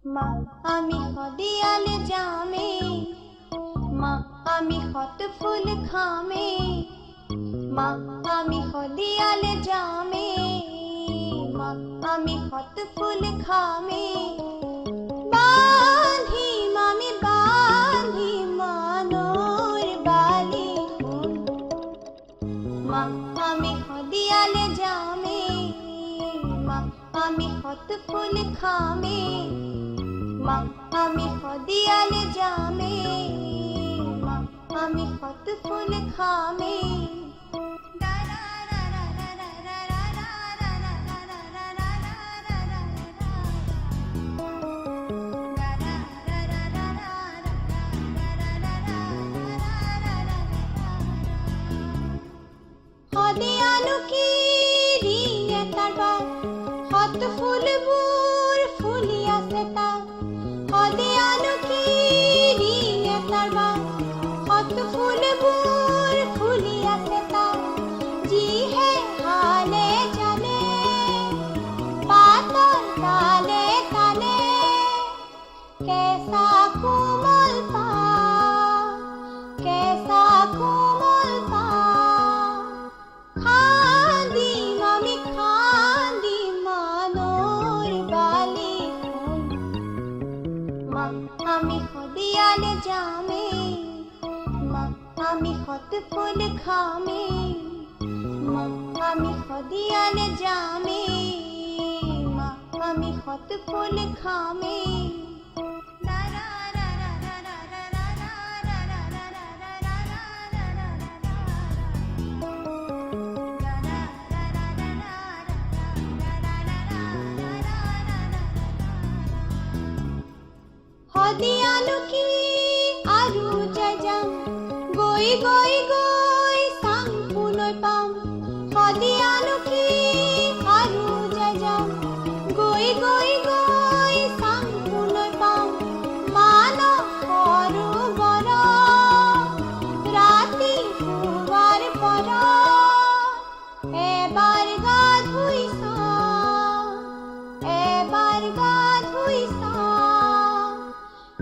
মা আমি হদিয়ালে জামে, মা আমি হত ফুল খামে, মা আমি হদিয়ালে জামে, মা আমি হত ফুল খামে। বাঁধি মামি বাঁধি মানোর বালি ফুল, মা আমি হদিয়ালে জামে, মা আমি হত ফুল খামে, মা আমি হদিয়ালে জামে, মা আমি হত ফুল খামে। হদিয়ালু কি রিয়ে তারবা হত ফুল বুর ফুলিয়াছে তা, হদিয়ালু কি রিয়ে তারবা হত ফুল বুর ফুলিয়াছে তা। জি হে হালে জানে পাতল তালে তালে, कैसा कोमल पा कैसा कोमल पा। खांदी मामी खांदी मानोर बाली फूल, মা আমি হদিয়ালে জামে, মা আমি হত ফুল খামে, মা আমি হদিয়ালে জামে, মা আমি হত ফুল খামে। হদিয়ালু কি আরু যাম গই গই গই সাং পুনই পাম, হদিয়ালু কি আরু যাম গই গই গই সাং পুনই পাম। মানো সৰু বৰ ৰাতি শুৱাৰ পৰ, এবাৰ গা ধুইছা এবাৰ গা ধুইছা।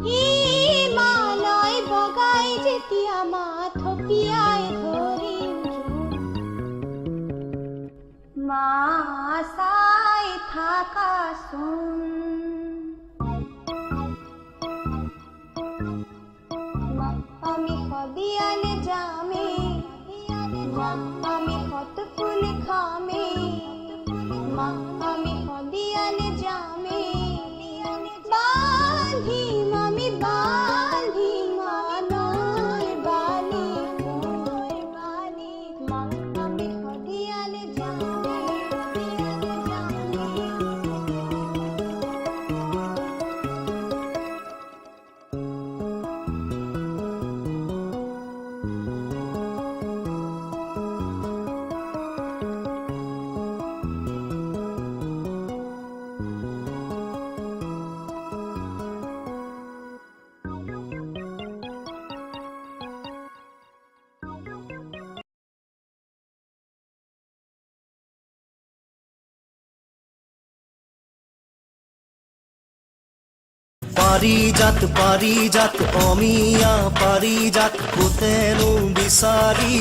হিমালয় বগাই যেতিয়া মাথপিয়াই ধৰিম মা চাই থাকাচোন। মা আমি হদিয়ালে জামে, মা আমি হত ফুল খামে, মা আমি হদিয়ালে জামে। বাঁধি মামি বাঁধি মানোর বালি ফুল, মা আমি হদিয়ালে জামে, হদিয়ালে জামে। পারিজাত অমিয়া পারিজাত পুতেনো বিচাৰি